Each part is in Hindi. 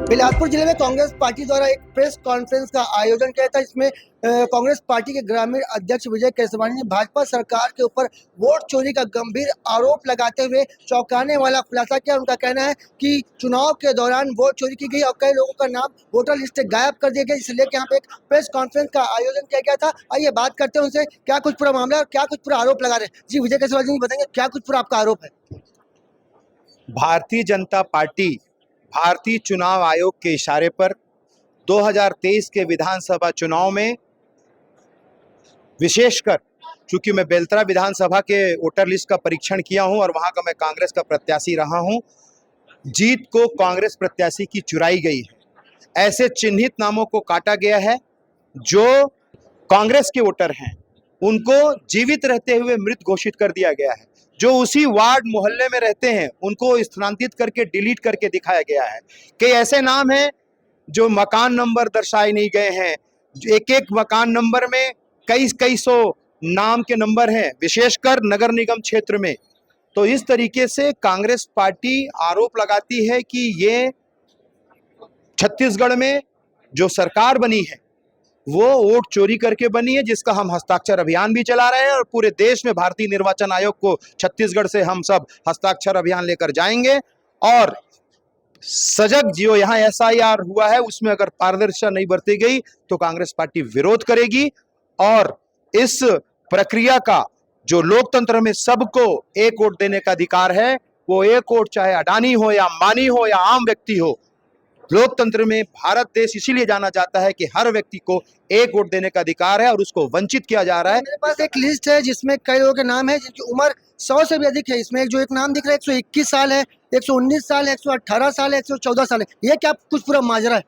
बिलासपुर जिले में कांग्रेस पार्टी द्वारा एक प्रेस कॉन्फ्रेंस का आयोजन किया था। इसमें कांग्रेस पार्टी के ग्रामीण अध्यक्ष विजय केसवानी ने भाजपा सरकार के ऊपर वोट चोरी का गंभीर आरोप लगाते हुए चौंकाने वाला खुलासा किया। उनका कहना है कि चुनाव के दौरान वोट चोरी की गई और कई लोगों का नाम वोटर लिस्ट से गायब कर दिया गया, इसलिए यहाँ पे एक प्रेस कॉन्फ्रेंस का आयोजन किया गया था। आइए बात करते हैं उनसे, क्या कुछ पूरा मामला और क्या कुछ पूरा आरोप लगा रहे हैं। जी विजय केसवानी जी बताएंगे क्या कुछ पूरा आपका आरोप है। भारतीय जनता पार्टी भारतीय चुनाव आयोग के इशारे पर 2023 के विधानसभा चुनाव में, विशेषकर चूंकि मैं बेलतरा विधानसभा के वोटर लिस्ट का परीक्षण किया हूं और वहां का मैं कांग्रेस का प्रत्याशी रहा हूं, जीत को कांग्रेस प्रत्याशी की चुराई गई है। ऐसे चिन्हित नामों को काटा गया है जो कांग्रेस के वोटर हैं, उनको जीवित रहते हुए मृत घोषित कर दिया गया है। जो उसी वार्ड मोहल्ले में रहते हैं उनको स्थानांतरित करके डिलीट करके दिखाया गया है। कई ऐसे नाम हैं जो मकान नंबर दर्शाए नहीं गए हैं। एक एक मकान नंबर में कई सौ नाम के नंबर हैं, विशेषकर नगर निगम क्षेत्र में। तो इस तरीके से कांग्रेस पार्टी आरोप लगाती है कि ये छत्तीसगढ़ में जो सरकार बनी है वो वोट चोरी करके बनी है, जिसका हम हस्ताक्षर अभियान भी चला रहे हैं और पूरे देश में भारतीय निर्वाचन आयोग को छत्तीसगढ़ से हम सब हस्ताक्षर अभियान लेकर जाएंगे। और सजग जो यहाँ एसआईआर हुआ है उसमें अगर पारदर्शिता नहीं बरती गई तो कांग्रेस पार्टी विरोध करेगी। और इस प्रक्रिया का जो लोकतंत्र में सबको एक वोट देने का अधिकार है, वो एक वोट चाहे अडानी हो या अंबानी हो या आम व्यक्ति हो, लोकतंत्र में भारत देश इसीलिए जाना जाता है कि हर व्यक्ति को एक वोट देने का अधिकार है और उसको वंचित किया जा रहा है। मेरे पास एक लिस्ट है जिसमें कई लोगों के नाम है जिनकी उम्र 100 से भी अधिक है। इसमें जो एक नाम दिख रहा है 121 साल है, 119 साल है, 118 साल है, 114 साल है। ये क्या कुछ पूरा माजरा है?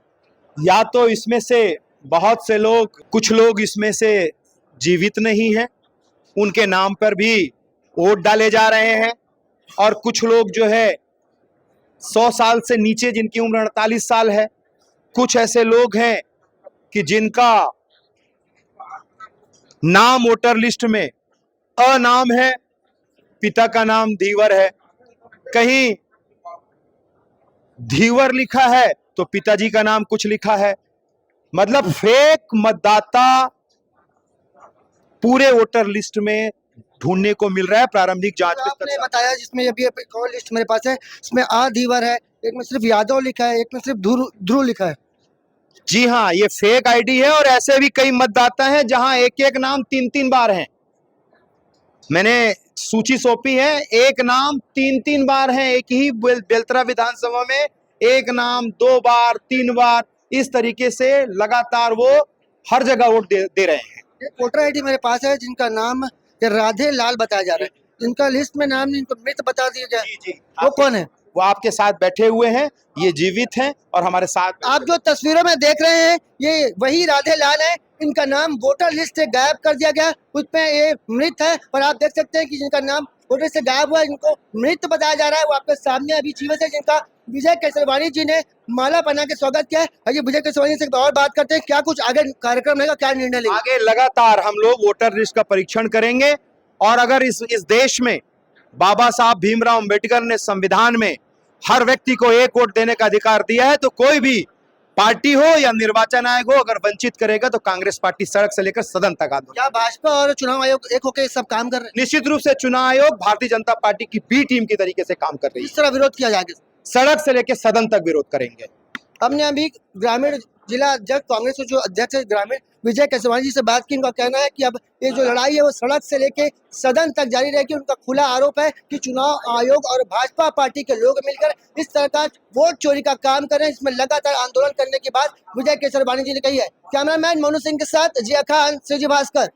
या तो इसमें से बहुत से लोग, कुछ लोग इसमें से जीवित नहीं हैं, उनके नाम पर भी वोट डाले जा रहे हैं, और कुछ लोग जो है 100 साल से नीचे जिनकी उम्र 48 साल है। कुछ ऐसे लोग हैं कि जिनका नाम वोटर लिस्ट में अनाम है, पिता का नाम धीवर है, कहीं धीवर लिखा है तो पिताजी का नाम कुछ लिखा है। मतलब फेक मतदाता पूरे वोटर लिस्ट में ढूंढने को मिल रहा है। प्रारंभिक जांच तो आपने बताया जिसमें अभी एक और लिस्ट मेरे पास है, इसमें आ धीवर है, एक में सिर्फ यादव लिखा है, एक में सिर्फ ध्रुव लिखा है। जी हाँ, ये फेक आईडी है और ऐसे भी कई मतदाता हैं जहां एक एक नाम 3-3 बार हैं। मैंने सूची सौंपी है, एक नाम 3-3 बार है। एक ही बेलतरा विधानसभा में एक नाम 2 बार 3 बार, इस तरीके से लगातार वो हर जगह वोट दे रहे हैं। एक वोटर आईडी मेरे पास है जिनका नाम राधे लाल बताया जा रहा है, जिनका लिस्ट में नाम नहीं, इनको मृत बता दिया गया। जी, वो कौन है? वो आपके साथ बैठे हुए हैं, ये जीवित हैं और हमारे साथ। आप जो तस्वीरों में देख रहे हैं ये वही राधे लाल है। इनका नाम वोटर लिस्ट से गायब कर दिया गया, उसमें ये मृत है। और आप देख सकते हैं कि जिनका नाम वोटर लिस्ट से गायब हुआ है, इनको मृत बताया जा रहा है। वो आपके सामने अभी जीवित है, जिनका विजय केसरवानी जी ने माला पहना के स्वागत किया है। आइए विजय केसरवानी से और बात करते हैं, क्या कुछ आगे कार्यक्रम रहेगा, क्या निर्णय लेंगे? आगे लगातार हम लोग वोटर लिस्ट का परीक्षण करेंगे और अगर इस देश में बाबा साहब भीमराव अंबेडकर ने संविधान में हर व्यक्ति को एक वोट देने का अधिकार दिया है, तो कोई भी पार्टी हो या निर्वाचन आयोग हो, अगर वंचित करेगा तो कांग्रेस पार्टी सड़क से लेकर सदन तक आंदोलन। क्या भाजपा और चुनाव आयोग एक होकर सब काम कर रहे हैं? निश्चित रूप से चुनाव आयोग भारतीय जनता पार्टी की बी टीम की तरीके से काम कर रही है। किस तरह विरोध किया जाएगा? सड़क से लेकर सदन तक विरोध करेंगे। हमने अभी ग्रामीण जिला अध्यक्ष कांग्रेस के जो अध्यक्ष है ग्रामीण विजय केसवानी जी से बात की। उनका कहना है कि अब ये जो लड़ाई है वो सड़क से लेके सदन तक जारी रहेगी। उनका खुला आरोप है कि चुनाव आयोग और भाजपा पार्टी के लोग मिलकर इस तरह का वोट चोरी का काम कर रहे हैं। इसमें लगातार आंदोलन करने की बात विजय केसरवानी जी ने कही है। कैमरामैन मोनू सिंह के साथ जिया खान, श्रीजी भास्कर।